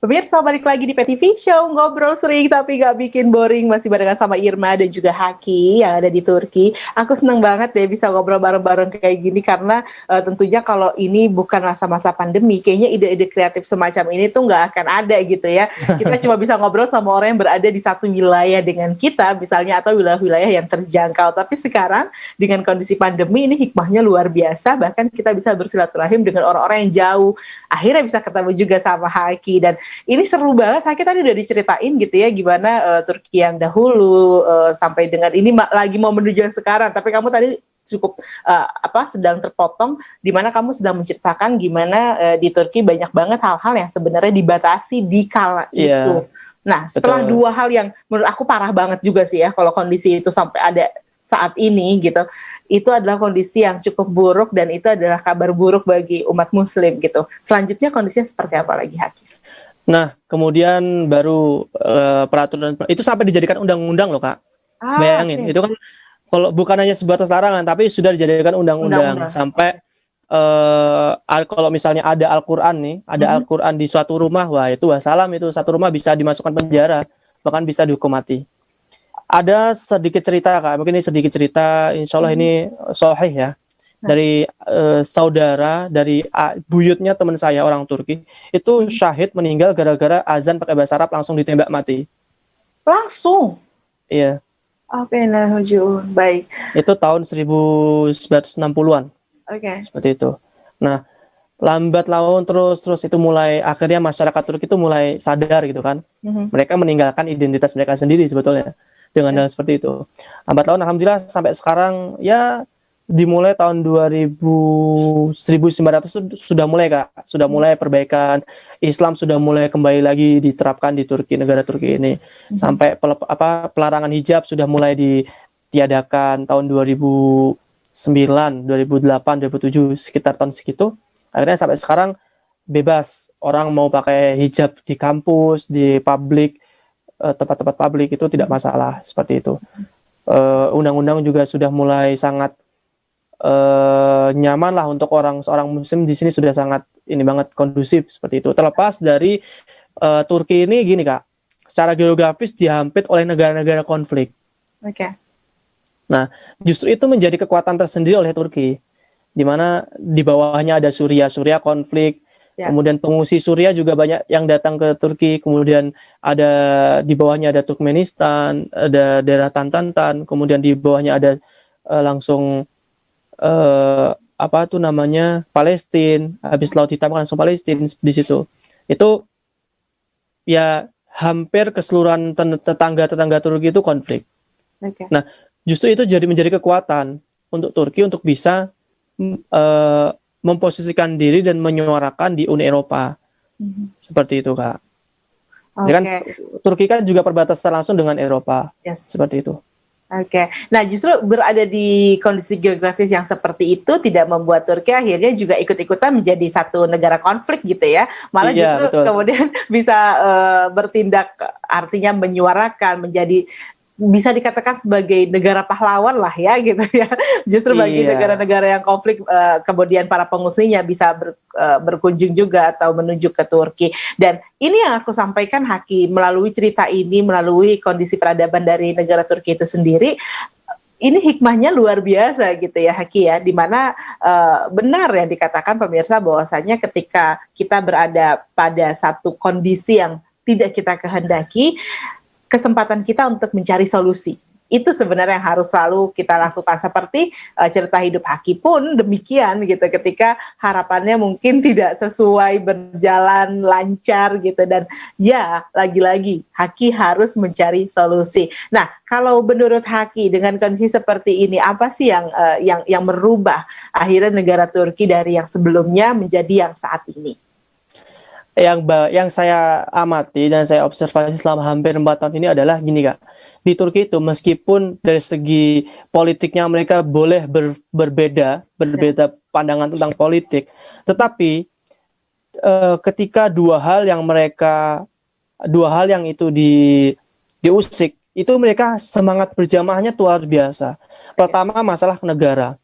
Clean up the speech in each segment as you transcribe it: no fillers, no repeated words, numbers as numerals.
Pemirsa, balik lagi di PTV Show, ngobrol sering tapi gak bikin boring. Masih barengan sama Irma dan juga Haki yang ada di Turki. Aku seneng banget deh bisa ngobrol bareng-bareng kayak gini, karena tentunya kalau ini bukan masa-masa pandemi, kayaknya ide-ide kreatif semacam ini tuh gak akan ada gitu ya. Kita cuma bisa ngobrol sama orang yang berada di satu wilayah dengan kita, misalnya, atau wilayah-wilayah yang terjangkau. Tapi sekarang dengan kondisi pandemi ini hikmahnya luar biasa, bahkan kita bisa bersilaturahim dengan orang-orang yang jauh. Akhirnya bisa ketemu juga sama Haki, dan ini seru banget. Haki tadi udah diceritain gitu ya gimana Turki yang dahulu sampai dengan ini lagi mau menuju yang sekarang. Tapi kamu tadi cukup sedang terpotong di mana kamu sedang menceritakan gimana di Turki banyak banget hal-hal yang sebenarnya dibatasi di kala itu. Nah, setelah Betul. dua hal yang menurut aku parah banget juga sih ya, kalau kondisi itu sampai ada saat ini gitu, itu adalah kondisi yang cukup buruk dan itu adalah kabar buruk bagi umat muslim gitu. Selanjutnya kondisinya seperti apa lagi, Haki? Nah, kemudian baru peraturan itu sampai dijadikan undang-undang loh, Kak. Bayangin, Okay. itu kan kalau bukan hanya sebatas larangan, tapi sudah dijadikan undang-undang. Sampai kalau misalnya ada Al-Quran nih, ada Al-Quran di suatu rumah, wah itu wassalam, itu satu rumah bisa dimasukkan penjara, bahkan bisa dihukum mati. Ada sedikit cerita, Kak, mungkin ini sedikit cerita, insya Allah ini sahih ya, dari saudara, dari buyutnya teman saya orang Turki, itu syahid meninggal gara-gara azan pakai bahasa Arab langsung ditembak mati. Langsung? Iya. Oke, nah, baik. Itu tahun 1960-an. Oke. Seperti itu. Nah, lambat laun terus itu mulai, akhirnya masyarakat Turki itu mulai sadar gitu kan. Mereka meninggalkan identitas mereka sendiri sebetulnya dengan hal seperti itu. Lambat laun alhamdulillah sampai sekarang ya dimulai tahun 1900 sudah mulai, Kak. Sudah mulai perbaikan. Islam sudah mulai kembali lagi diterapkan di Turki, negara Turki ini. Sampai pelarangan hijab sudah mulai ditiadakan tahun 2009, 2008, 2007, sekitar tahun segitu. Akhirnya sampai sekarang bebas. Orang mau pakai hijab di kampus, di publik, tempat-tempat publik itu tidak masalah, seperti itu. Undang-undang juga sudah mulai sangat nyaman lah untuk seorang muslim di sini, sudah sangat ini banget kondusif seperti itu. Terlepas dari Turki ini gini, Kak, secara geografis dihampit oleh negara-negara konflik. Oke. Nah, justru itu menjadi kekuatan tersendiri oleh Turki, di mana di bawahnya ada Suriah konflik, kemudian pengungsi Suriah juga banyak yang datang ke Turki, kemudian ada di bawahnya ada Turkmenistan, ada daerah Tantan, kemudian di bawahnya ada langsung Palestina, habis Laut Hitam langsung Palestina di situ. Itu ya hampir keseluruhan tetangga Turki itu konflik. Nah, justru itu menjadi kekuatan untuk Turki untuk bisa memposisikan diri dan menyuarakan di Uni Eropa. Seperti itu, Kak. Ya kan, Turki kan juga perbatasan langsung dengan Eropa. Seperti itu. Oke. Nah, justru berada di kondisi geografis yang seperti itu tidak membuat Turki akhirnya juga ikut-ikutan menjadi satu negara konflik gitu ya. Malah justru betul. Kemudian bisa bertindak, artinya menyuarakan, menjadi bisa dikatakan sebagai negara pahlawan lah ya gitu ya. Justru bagi negara-negara yang konflik, kemudian para pengungsinya bisa berkunjung juga atau menuju ke Turki. Dan ini yang aku sampaikan, Haki, melalui cerita ini, melalui kondisi peradaban dari negara Turki itu sendiri, ini hikmahnya luar biasa gitu ya, Haki ya, dimana benar yang dikatakan pemirsa bahwasanya ketika kita berada pada satu kondisi yang tidak kita kehendaki, kesempatan kita untuk mencari solusi. Itu sebenarnya yang harus selalu kita lakukan. Seperti cerita hidup Haki pun demikian gitu, ketika harapannya mungkin tidak sesuai, berjalan lancar gitu, dan ya lagi-lagi Haki harus mencari solusi. Nah, kalau menurut Haki dengan kondisi seperti ini, apa sih yang merubah akhirnya negara Turki dari yang sebelumnya menjadi yang saat ini? Yang saya amati dan saya observasi selama hampir 4 tahun ini adalah gini, Kak. Di Turki itu meskipun dari segi politiknya mereka boleh berbeda pandangan tentang politik, tetapi ketika dua hal yang itu diusik, itu mereka semangat berjamaahnya luar biasa. Pertama, masalah negara.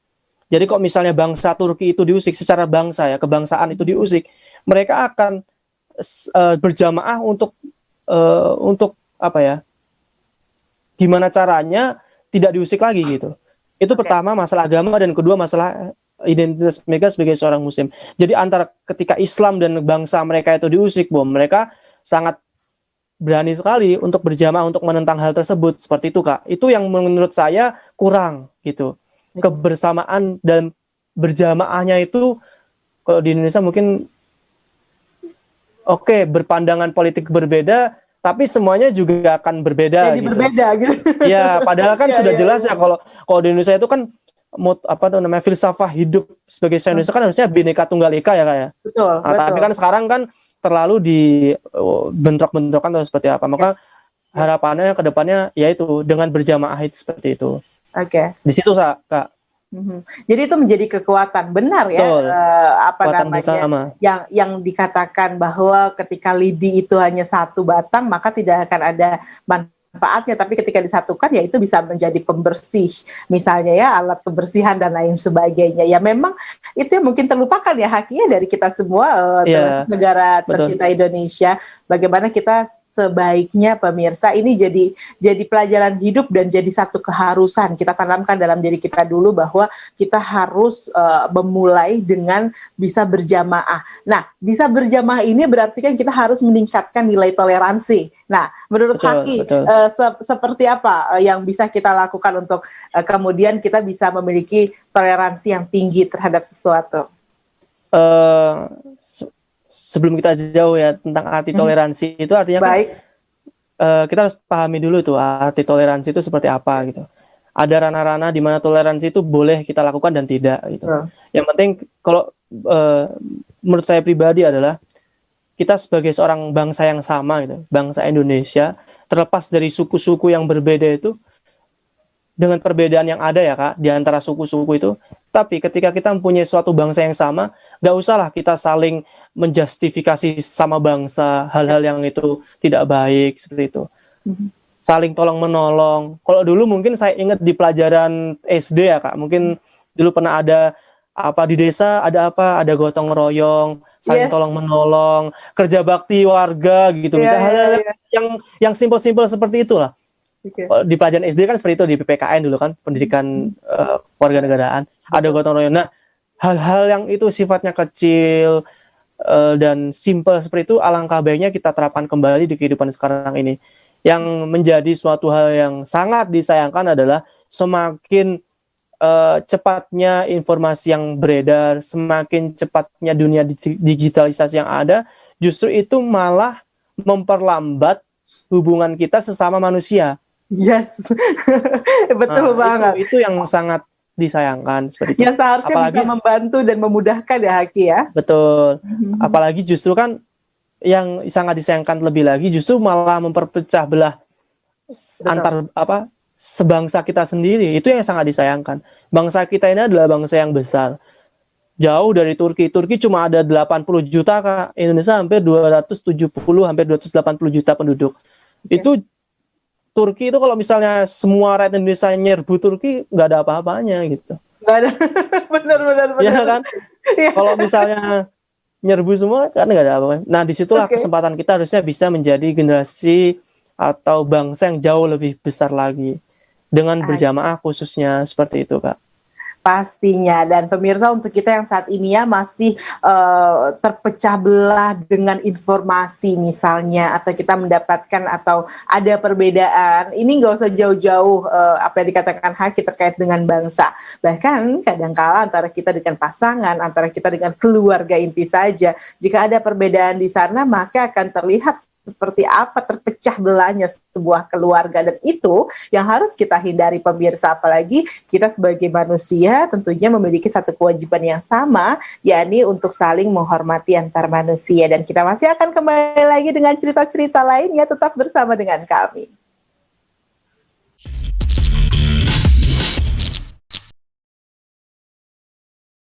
Jadi kok misalnya bangsa Turki itu diusik secara bangsa ya, kebangsaan itu diusik, mereka akan berjamaah untuk apa ya? Gimana caranya tidak diusik lagi gitu. Itu pertama masalah agama, dan kedua masalah identitas mereka sebagai seorang muslim. Jadi antara ketika Islam dan bangsa mereka itu diusik, mereka sangat berani sekali untuk berjamaah untuk menentang hal tersebut, seperti itu Kak. Itu yang menurut saya kurang gitu. Kebersamaan dan berjamaahnya itu kalau di Indonesia mungkin berpandangan politik berbeda, tapi semuanya juga akan berbeda. Jadi gitu. Berbeda gitu. Ya, padahal kan sudah jelas ya kalau di Indonesia itu kan filsafah hidup sebagai seorang Indonesia kan harusnya Bhinneka Tunggal Ika ya Kak ya. Betul. Tapi kan sekarang kan terlalu dibentrok-bentrokkan atau seperti apa. Maka harapannya ke depannya yaitu dengan berjamaah itu seperti itu. Oke. Di situ Kak. Jadi itu menjadi kekuatan, benar ya, yang dikatakan bahwa ketika lidi itu hanya satu batang maka tidak akan ada manfaatnya, tapi ketika disatukan ya itu bisa menjadi pembersih, misalnya ya alat kebersihan dan lain sebagainya. Ya memang itu yang mungkin terlupakan ya Haki dari kita semua, termasuk negara tercinta Indonesia. Bagaimana kita sebaiknya pemirsa ini jadi pelajaran hidup dan jadi satu keharusan kita tanamkan dalam diri kita dulu, bahwa kita harus memulai dengan bisa berjamaah. Nah, bisa berjamaah ini berarti kan kita harus meningkatkan nilai toleransi. Nah, menurut Haki seperti apa yang bisa kita lakukan untuk kemudian kita bisa memiliki toleransi yang tinggi terhadap sesuatu? Sebelum kita jauh ya tentang arti toleransi itu artinya kita harus pahami dulu tuh arti toleransi itu seperti apa gitu. Ada ranah-ranah di mana toleransi itu boleh kita lakukan dan tidak gitu. Yang penting kalau menurut saya pribadi adalah kita sebagai seorang bangsa yang sama gitu, bangsa Indonesia, terlepas dari suku-suku yang berbeda itu, dengan perbedaan yang ada ya Kak di antara suku-suku itu, tapi ketika kita mempunyai suatu bangsa yang sama, gak usahlah kita saling menjustifikasi sama bangsa hal-hal yang itu tidak baik seperti itu. Saling tolong menolong. Kalau dulu mungkin saya ingat di pelajaran SD ya Kak, mungkin dulu pernah ada di desa ada gotong royong, saling tolong menolong, kerja bakti warga gitu, misalnya hal-hal yang simpel-simpel seperti itulah. Di pelajaran SD kan seperti itu, di PPKN dulu kan, pendidikan warganegaraan, ada gotong royong. Nah, hal-hal yang itu sifatnya kecil dan simpel seperti itu, alangkah baiknya kita terapkan kembali di kehidupan sekarang ini. Yang menjadi suatu hal yang sangat disayangkan adalah semakin cepatnya informasi yang beredar, semakin cepatnya dunia digitalisasi yang ada, justru itu malah memperlambat hubungan kita sesama manusia. Yes, betul banget. Itu yang sangat disayangkan seperti itu. Yang seharusnya apalagi bisa membantu dan memudahkan ya Haki ya. Betul. Apalagi justru kan yang sangat disayangkan lebih lagi justru malah memperpecah belah antar sebangsa kita sendiri. Itu yang sangat disayangkan. Bangsa kita ini adalah bangsa yang besar. Jauh dari Turki. Turki cuma ada 80 juta Kak. Indonesia hampir 270, hampir 280 juta penduduk. Itu Turki itu kalau misalnya semua rakyat Indonesia nyerbu Turki, nggak ada apa-apanya gitu. Nggak ada, benar. Ya kan? Ya. Kalau misalnya nyerbu semua, kan nggak ada apa-apa. Nah, disitulah kesempatan kita harusnya bisa menjadi generasi atau bangsa yang jauh lebih besar lagi. Dengan berjamaah khususnya, seperti itu Kak. Pastinya. Dan pemirsa, untuk kita yang saat ini ya masih terpecah belah dengan informasi misalnya, atau kita mendapatkan atau ada perbedaan, ini nggak usah jauh-jauh apa yang dikatakan Haki terkait dengan bangsa. Bahkan kadangkala antara kita dengan pasangan, antara kita dengan keluarga inti saja, jika ada perbedaan di sana maka akan terlihat seperti apa terpecah belahnya sebuah keluarga, dan itu yang harus kita hindari pemirsa. Apalagi kita sebagai manusia tentunya memiliki satu kewajiban yang sama, yakni untuk saling menghormati antar manusia. Dan kita masih akan kembali lagi dengan cerita-cerita lainnya, tetap bersama dengan kami.